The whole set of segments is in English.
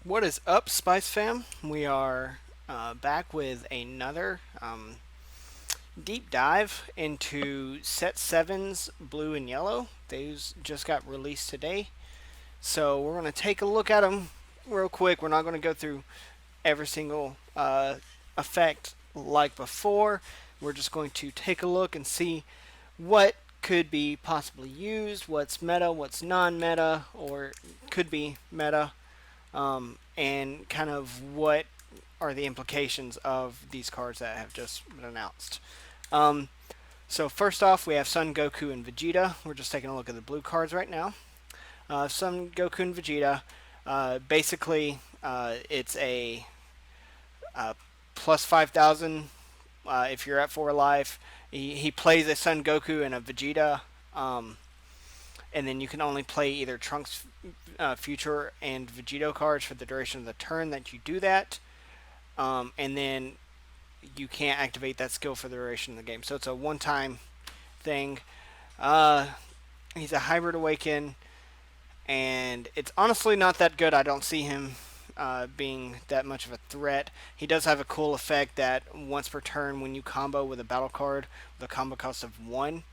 What is up, Spice Fam? We are back with another deep dive into Set 7's Blue and Yellow. These just got released today. So we're going to take a look at them real quick. We're not going to go through every single effect like before. We're just going to take a look and see what could be possibly used, what's meta, what's non meta, or could be meta, and kind of what are the implications of these cards that have just been announced. Um, so first off, we have Sun Goku and Vegeta. We're just taking a look at the blue cards right now. Sun Goku and Vegeta. Basically, it's a plus 5,000 if you're at 4 life. He plays a Sun Goku and a Vegeta. And then you can only play either Trunks Future and Vegito cards for the duration of the turn that you do that. And then you can't activate that skill for the duration of the game. So it's a one-time thing. Uh, he's a hybrid awaken, and it's honestly not that good. I don't see him being that much of a threat. He does have a cool effect that once per turn, when you combo with a battle card with a combo cost of 1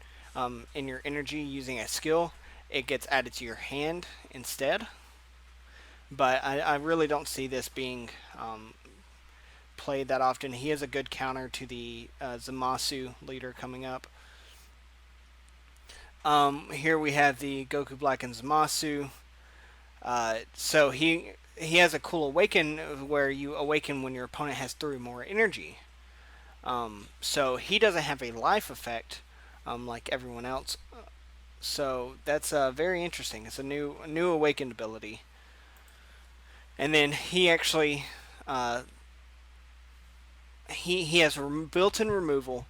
in your energy using a skill, it gets added to your hand instead. But I really don't see this being played that often. He is a good counter to the Zamasu leader coming up. Here we have the Goku Black and Zamasu. So he has a cool awaken where you awaken when your opponent has 3 more energy. So he doesn't have a life effect like everyone else. So that's very interesting. It's a new awakened ability. And then he actually he has built-in removal.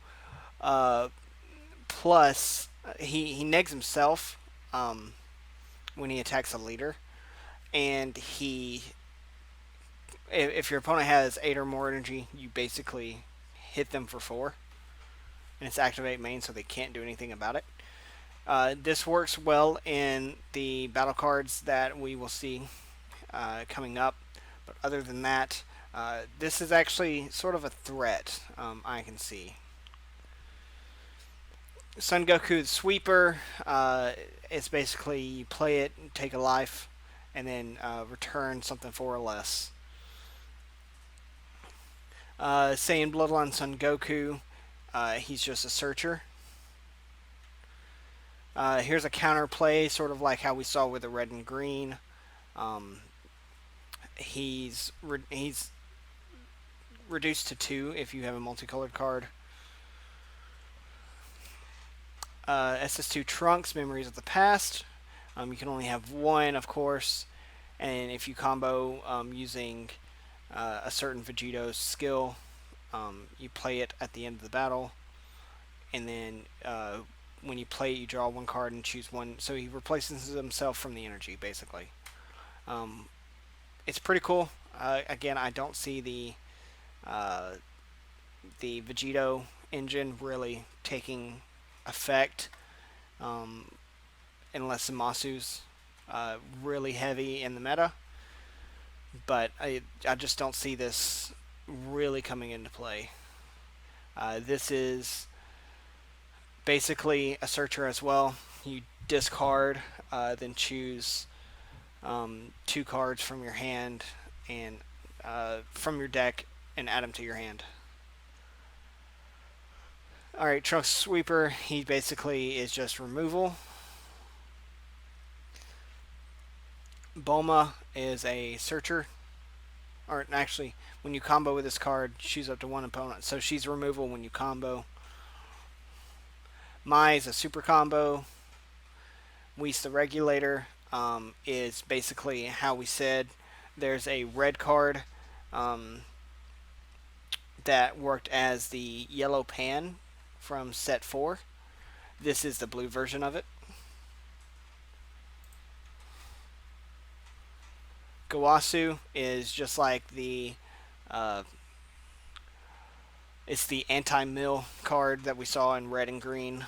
Plus he negs himself when he attacks a leader, and he if your opponent has 8 or more energy, you basically hit them for 4, and it's activate main, so they can't do anything about it. This works well in the battle cards that we will see coming up, but other than that, this is actually sort of a threat I can see. Son Goku the Sweeper is basically you play it, take a life, and then return something 4 or less. Saiyan Bloodline Son Goku, he's just a searcher. Here's a counter play, sort of like how we saw with the red and green. Um, he's reduced to 2 if you have a multicolored card. SS2 Trunks, Memories of the Past. You can only have 1, of course, and if you combo using a certain Vegito's skill, you play it at the end of the battle, and then when you play it, you draw 1 card and choose 1. So he replaces himself from the energy, basically. Um, it's pretty cool. Again, I don't see the Vegito engine really taking effect unless Samasu's really heavy in the meta. But I just don't see this really coming into play. This is basically a searcher as well. You discard, then choose 2 cards from your hand and from your deck and add them to your hand. Alright, Trunks Sweeper, he basically is just removal. Bulma is a searcher. Or actually, when you combo with this card, choose up to 1 opponent. So she's removal when you combo. Mai is a super combo. Whis the Regulator is basically how we said there's a red card that worked as the yellow pan from set 4. This is the blue version of it. Gowasu is just like it's the anti-mill card that we saw in red and green.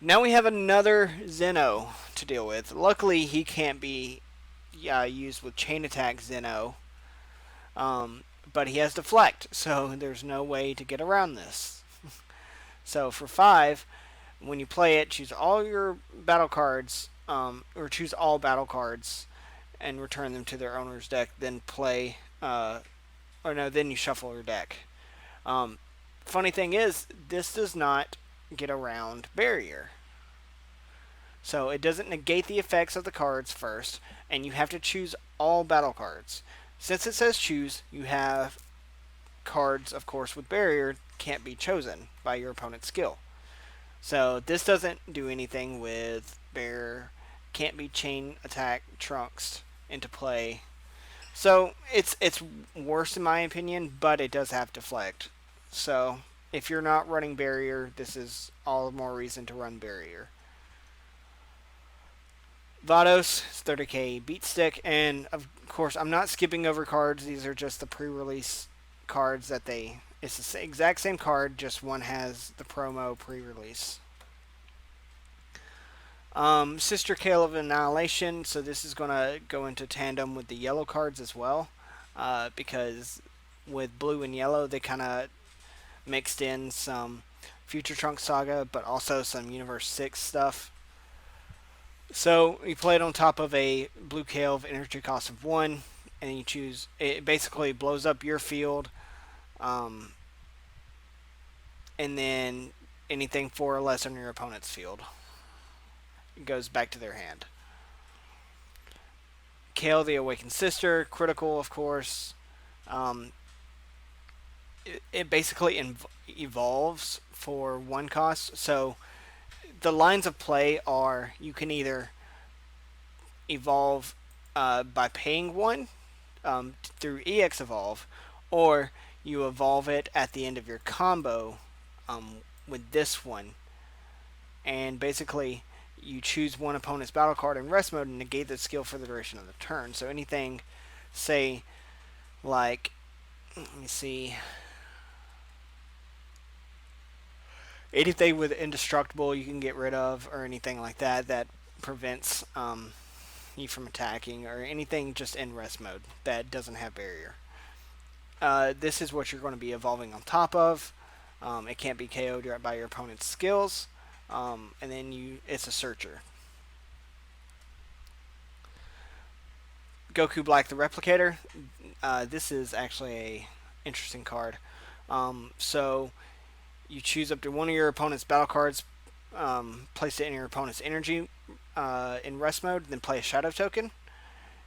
Now we have another Zeno. to deal with. Luckily, he can't be used with chain attack Zeno, but he has deflect, so there's no way to get around this. So for 5, when you play it, choose all your battle cards, or choose all battle cards, and return them to their owner's deck. Then play, or no, then you shuffle your deck. Um, Funny thing is, this does not get around barrier. So it doesn't negate the effects of the cards first, and you have to choose all battle cards. Since it says choose, you have cards, of course, with barrier can't be chosen by your opponent's skill. So this doesn't do anything with barrier, can't be chain attack trunks into play. So it's worse in my opinion, but it does have deflect. So if you're not running barrier, this is all the more reason to run barrier. Vados, 30k beat stick, and of course I'm not skipping over cards. These are just the pre-release cards that they. It's the exact same card, just one has the promo pre-release. Sister Kale of Annihilation. So this is gonna go into tandem with the yellow cards as well, because with blue and yellow they kind of mixed in some Future Trunk Saga, but also some Universe 6 stuff. So you play it on top of a blue Kale of energy cost of 1, and you choose. It basically blows up your field, um, and then anything 4 or less on your opponent's field goes back to their hand. Kale, the Awakened Sister, critical, of course. Um, it basically evolves for 1 cost. So the lines of play are you can either evolve by paying 1 through EX Evolve, or you evolve it at the end of your combo with this one. And basically, you choose one opponent's battle card in rest mode and negate the skill for the duration of the turn. So anything, say, like, let me see, anything with indestructible you can get rid of, or anything like that that prevents you from attacking, or anything just in rest mode that doesn't have barrier. This is what you're going to be evolving on top of. It can't be KO'd by your opponent's skills. And then it's a searcher. Goku Black the Replicator. This is actually a interesting card. So you choose up to one of your opponent's battle cards, place it in your opponent's energy in rest mode, then play a shadow token.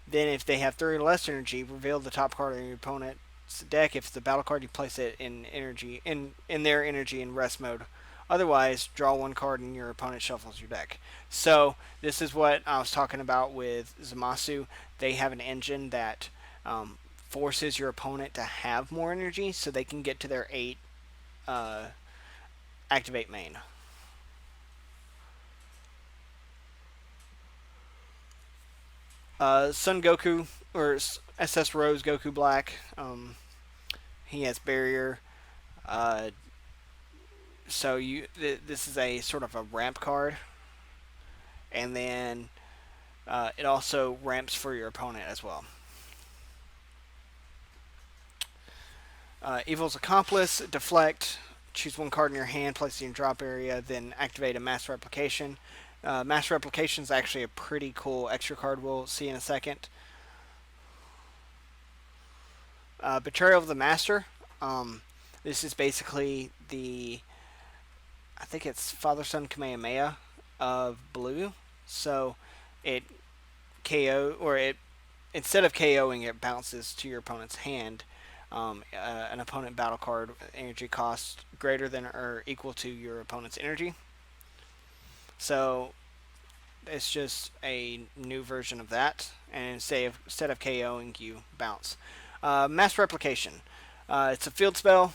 Then if they have 3 or less energy, reveal the top card of your opponent's deck. If it's the battle card, you place it in energy in their energy in rest mode. Otherwise, draw 1 card and your opponent shuffles your deck. So this is what I was talking about with Zamasu. They have an engine that forces your opponent to have more energy so they can get to their 8 activate main. Sun Goku, or SS Rose Goku Black. He has barrier. So this is a sort of a ramp card, and then it also ramps for your opponent as well. Evil's Accomplice, deflect. Choose 1 card in your hand, place it in your drop area, then activate a Mass Replication. Mass Replication is actually a pretty cool extra card we'll see in a second. Betrayal of the Master. This is basically I think it's Father Son Kamehameha of blue. So it KO, or it instead of KOing, it bounces to your opponent's hand. An opponent battle card energy cost greater than or equal to your opponent's energy. So it's just a new version of that, and instead of KOing, you bounce. Mass Replication. It's a field spell.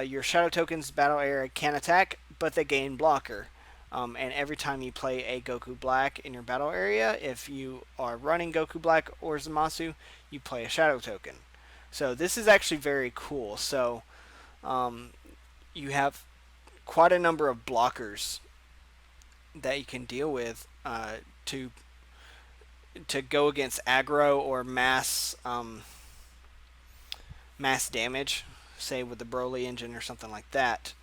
Your shadow tokens battle area can attack, but they gain blocker. And every time you play a Goku Black in your battle area, if you are running Goku Black or Zamasu, you play a shadow token. So this is actually very cool. So you have quite a number of blockers that you can deal with to go against aggro or mass damage, say with the Broly engine or something like that,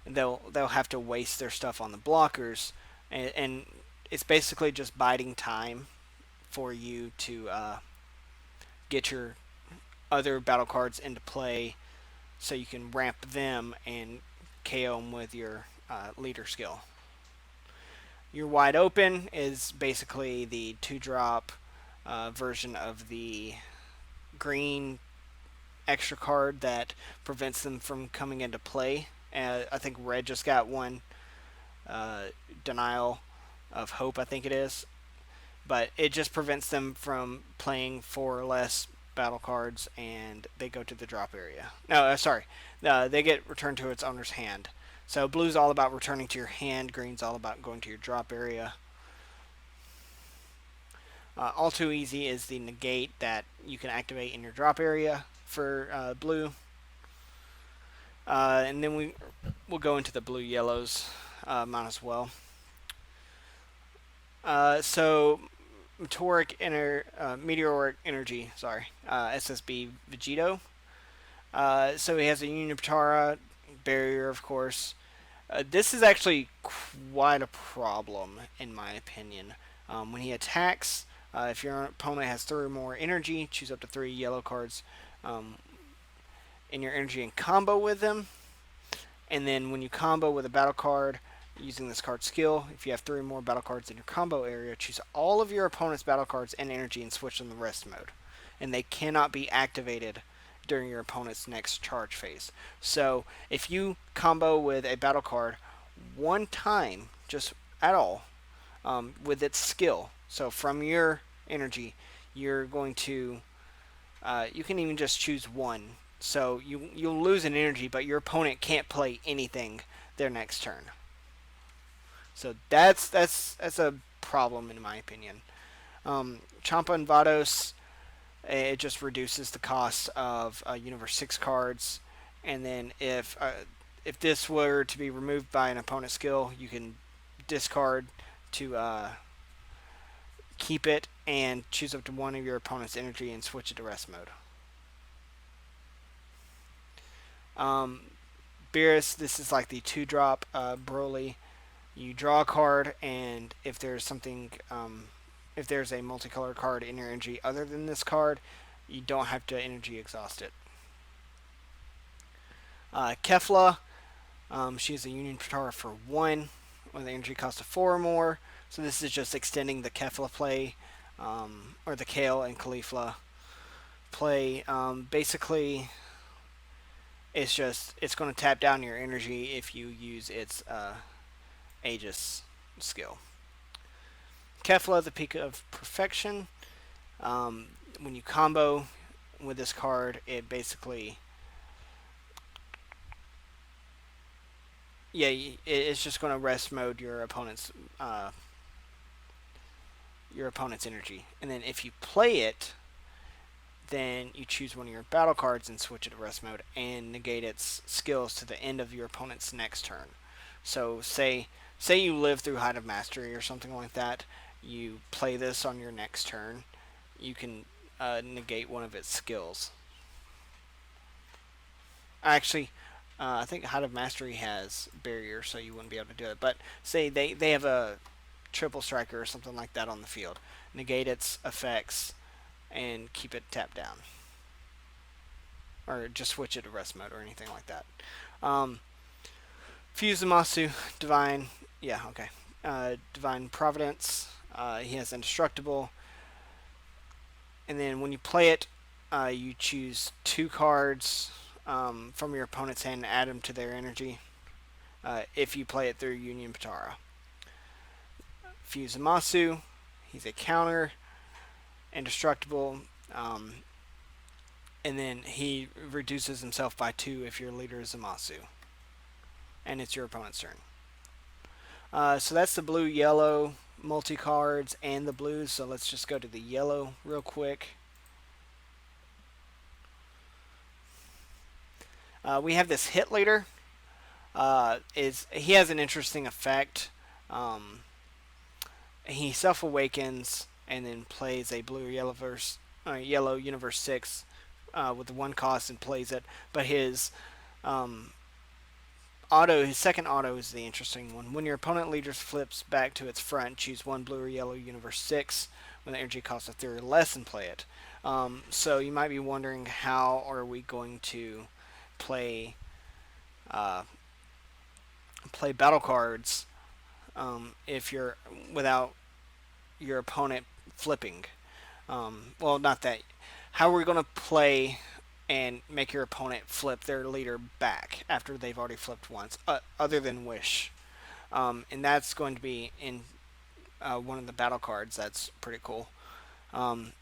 they'll have to waste their stuff on the blockers, and it's basically just biding time for you to get your other battle cards into play, so you can ramp them and KO them with your leader skill. Your wide open is basically the 2-drop version of the green extra card that prevents them from coming into play. I think red just got one, uh, denial of hope, I think it is, but it just prevents them from playing 4 or less battle cards, and they go to the drop area. No, sorry, they get returned to its owner's hand. So blue's all about returning to your hand. Green's all about going to your drop area. All too easy is the negate that you can activate in your drop area for blue. And then we'll go into the blue yellows mount as well. So meteoric energy. Sorry, SSB Vegito. So he has a Uniptara barrier, of course. This is actually quite a problem, in my opinion. When he attacks, if your opponent has 3 or more energy, choose up to 3 yellow cards in your energy and combo with them. And then when you combo with a battle card using this card skill, if you have 3 or more battle cards in your combo area, choose all of your opponent's battle cards and energy and switch them to rest mode. And they cannot be activated during your opponent's next charge phase. So if you combo with a battle card one time, just at all, with its skill, so from your energy, you're going to, you can even just choose one. So you'll lose an energy, but your opponent can't play anything their next turn. So that's a problem, in my opinion. Champa and Vados, it just reduces the cost of Universe 6 cards, and then if this were to be removed by an opponent skill, you can discard to keep it and choose up to 1 of your opponent's energy and switch it to rest mode. Beerus, this is like the 2-drop Broly. You draw a card, and if there's if there's a multicolored card in your energy other than this card, you don't have to energy exhaust it. Kefla, she's a Union Patara for 1 with an energy cost of 4 or more. So this is just extending the Kefla play, or the Kale and Caulifla play. Basically, it's going to tap down your energy if you use its Aegis skill. Kefla, the Peak of Perfection. When you combo with this card, it basically, it's just going to rest mode your opponent's energy, and then if you play it, then you choose one of your battle cards and switch it to rest mode and negate its skills to the end of your opponent's next turn. So say you live through Height of Mastery or something like that, you play this on your next turn, you can negate one of its skills. Actually, I think Height of Mastery has barrier, so you wouldn't be able to do it. But say they have a triple striker or something like that on the field, negate its effects and keep it tapped down, or just switch it to rest mode or anything like that. Fuse Zamasu, Divine, Divine Providence. He has Indestructible, and then when you play it, you choose 2 cards from your opponent's hand and add them to their energy. If you play it through Union Patara. Fuse Zamasu, he's a counter, Indestructible, and then he reduces himself by 2 if your leader is Zamasu, and it's your opponent's turn. So that's the blue-yellow multi-cards and the blues. So let's just go to the yellow real quick. We have this hit leader. He has an interesting effect. he self awakens and then plays a blue or yellow universe 6 with the one cost and plays it. But um, his second auto is the interesting one. When your opponent leader flips back to its front, choose one blue or yellow universe 6 when the energy costs of 3 or less and play it. So you might be wondering, how are we going to play uh, play battle cards if you're without your opponent flipping? Well, not that. How are we going to play and make your opponent flip their leader back after they've already flipped once, other than Wish? And that's going to be in one of the battle cards. That's pretty cool. Um,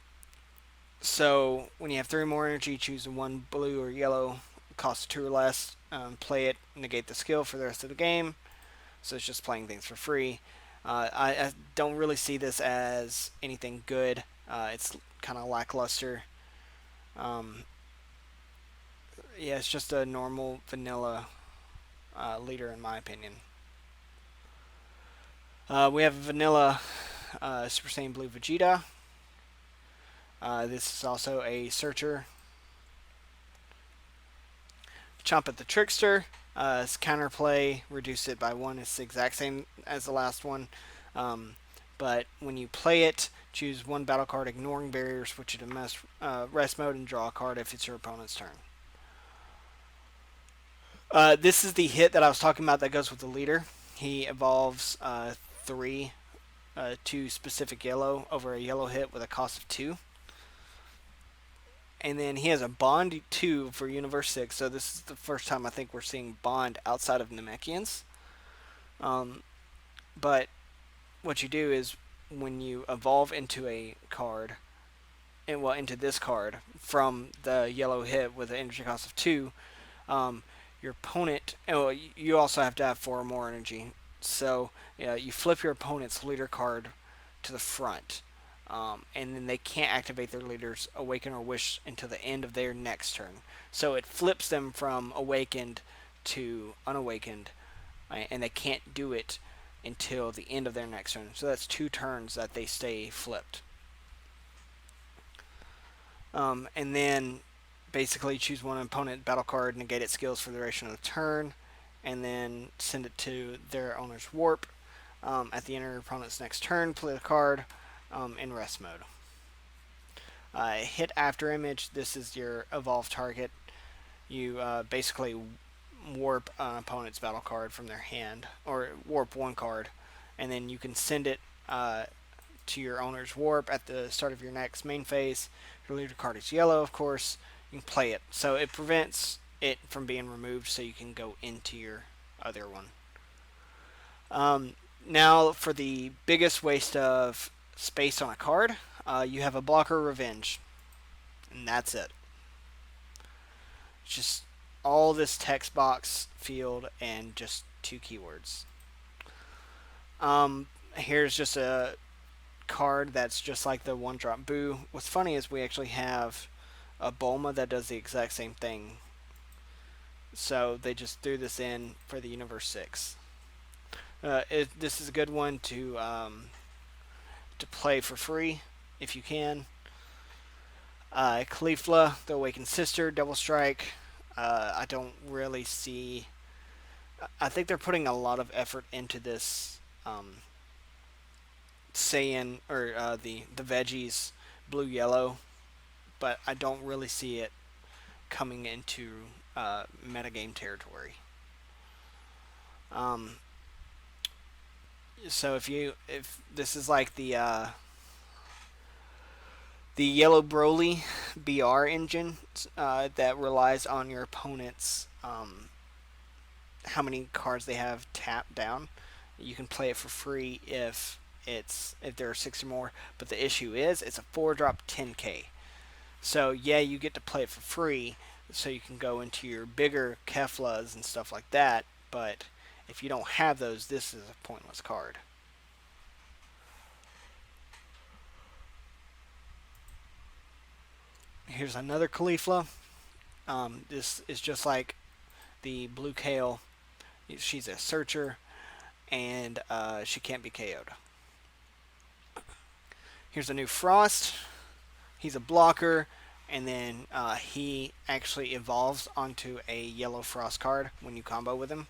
so when you have 3 more energy, choose one blue or yellow, cost 2 or less. Play it, negate the skill for the rest of the game. So it's just playing things for free. I don't really see this as anything good. It's kind of lackluster. Um, yeah, it's just a normal vanilla leader in my opinion. We have a vanilla Super Saiyan Blue Vegeta. This is also a searcher. Chomp at the Trickster. It's counterplay, reduce it by 1. It's the exact same as the last one. But when you play it, choose one battle card, ignoring barrier, switch it to rest mode, and draw a card if it's your opponent's turn. This is the hit that I was talking about that goes with the leader. He evolves 3 to specific yellow over a yellow hit with a cost of 2. And then he has a Bond 2 for Universe 6, so this is the first time I think we're seeing Bond outside of Namekians. But what you do is when you evolve into a card, into this card from the yellow hit with an energy cost of 2, your opponent, you also have to have 4 or more energy. So you flip your opponent's leader card to the front. And then they can't activate their leaders Awaken or Wish until the end of their next turn. So it flips them from Awakened to Unawakened, and they can't do it until the end of their next turn. So that's 2 turns that they stay flipped. And then basically choose one opponent battle card, negate its skills for the duration of the turn, and then send it to their owner's warp. At the end of your opponent's next turn, play the card in rest mode. Hit after image. This is your evolved target. You basically warp an opponent's battle card from their hand, or warp one card, and then you can send it to your owner's warp at the start of your next main phase. Your leader card is yellow, of course. You can play it, so it prevents it from being removed, so you can go into your other one. Now for the biggest waste of space on a card, you have a blocker Revenge, and that's it. Just all this text box field and just 2 keywords. Here's just a card that's just like the 1-drop Boo. What's funny is we actually have a Bulma that does the exact same thing. So they just threw this in for the Universe 6. This is a good one to play for free if you can. Caulifla, the Awakened Sister, Double Strike. I don't really see. I think they're putting a lot of effort into this Saiyan, or the veggies blue yellow, but I don't really see it coming into metagame territory. So if this is like the yellow Broly BR engine that relies on your opponent's how many cards they have tapped down, you can play it for free if there are 6 or more. But the issue is it's a 4-drop 10k. So yeah, you get to play it for free, so you can go into your bigger Keflas and stuff like that. But if you don't have those, this is a pointless card. Here's another Caulifla. This is just like the Blue Kale. She's a searcher, and she can't be KO'd. Here's a new Frost. He's a blocker, and then he actually evolves onto a yellow Frost card when you combo with him.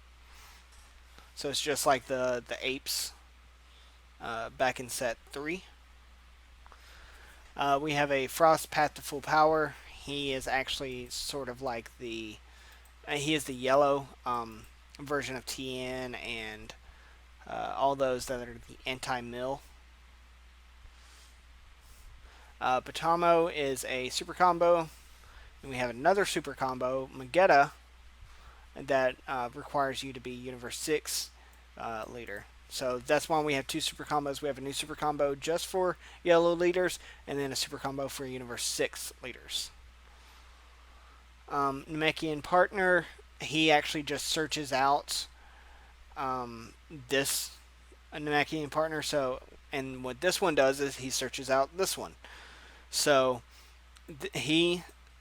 So it's just like the apes back in set 3. We have a Frost Path to Full Power. He is actually sort of like he is the yellow version of TN and all those that are the anti-mill. Potamo is a super combo. And we have another super combo, Magetta, that requires you to be Universe 6 leader. So that's why we have two super combos. We have a new super combo just for yellow leaders, and then a super combo for Universe 6 leaders. Namekian Partner, he actually just searches out this Namekian Partner. So, and what this one does is he searches out this one. So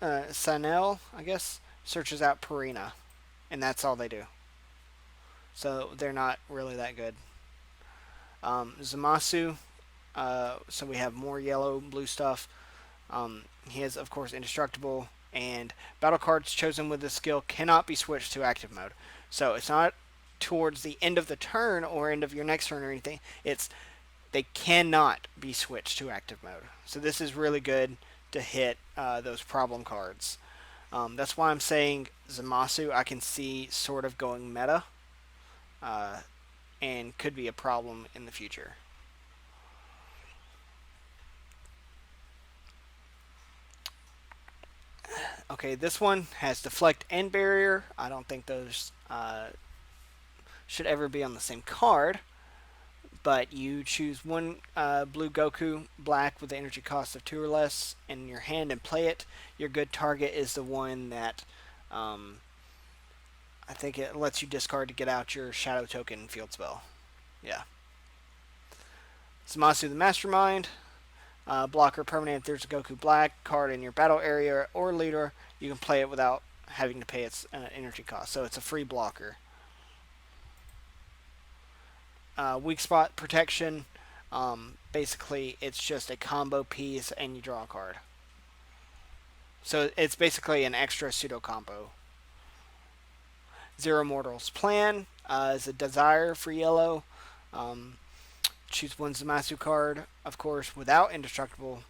Sanel, I guess, searches out Purina, and that's all they do. So they're not really that good. Zamasu, so we have more yellow, blue stuff. He is, of course, indestructible, and battle cards chosen with this skill cannot be switched to active mode. So it's not towards the end of the turn or end of your next turn or anything. It's they cannot be switched to active mode. So this is really good to hit those problem cards. That's why I'm saying Zamasu I can see sort of going meta and could be a problem in the future. Okay, this one has Deflect and Barrier. I don't think those should ever be on the same card. But you choose one blue Goku black with the energy cost of 2 or less in your hand and play it. Your good target is the one that I think it lets you discard to get out your Shadow Token field spell. Yeah. Zamasu the Mastermind. Blocker permanent. If there's a Goku black card in your battle area or leader, you can play it without having to pay its energy cost. So it's a free blocker. Weak spot protection. Basically, it's just a combo piece and you draw a card. So it's basically an extra pseudo combo. Zero Mortal's Plan is a desire for yellow. Choose one Zamasu card, of course, without indestructible.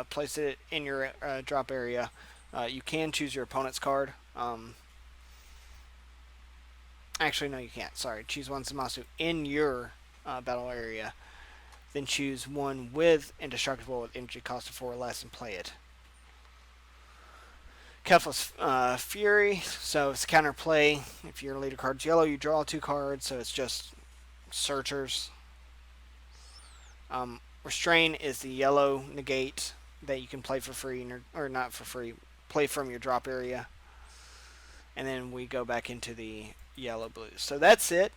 Place it in your drop area. You can choose your opponent's card. Actually, no, you can't. Sorry. Choose one Zamasu in your battle area. Then choose one with indestructible with energy cost of 4 or less and play it. Kefla's Fury. So it's counterplay. If your leader card's yellow, you draw 2 cards. So it's just searchers. Restrain is the yellow negate that you can play for free, or not for free. Play from your drop area. And then we go back into the yellow blue. So that's it.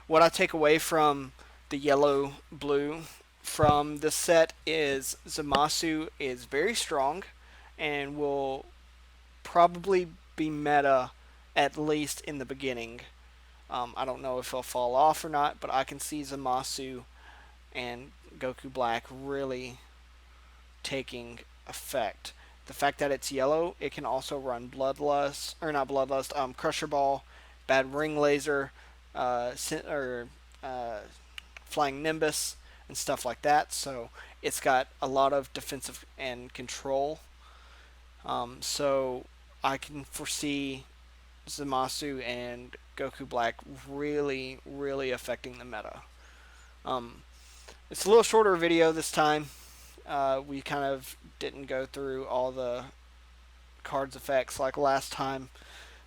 What I take away from the yellow blue from this set is Zamasu is very strong and will probably be meta at least in the beginning. I don't know if he'll fall off or not, but I can see Zamasu and Goku Black really taking effect. The fact that it's yellow, it can also run Bloodlust, or not Bloodlust, Crusher Ball, Bad Ring Laser, Flying Nimbus, and stuff like that. So it's got a lot of defensive and control. So I can foresee Zamasu and Goku Black really, really affecting the meta. It's a little shorter video this time. We kind of didn't go through all the cards effects like last time.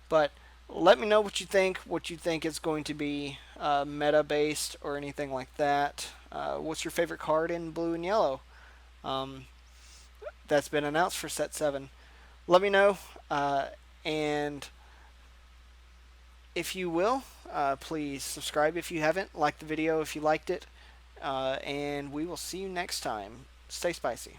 But let me know what you think. What you think is going to be meta based or anything like that. What's your favorite card in blue and yellow? That's been announced for set 7. Let me know. And if you will, please subscribe if you haven't. Like the video if you liked it. And we will see you next time. Stay spicy.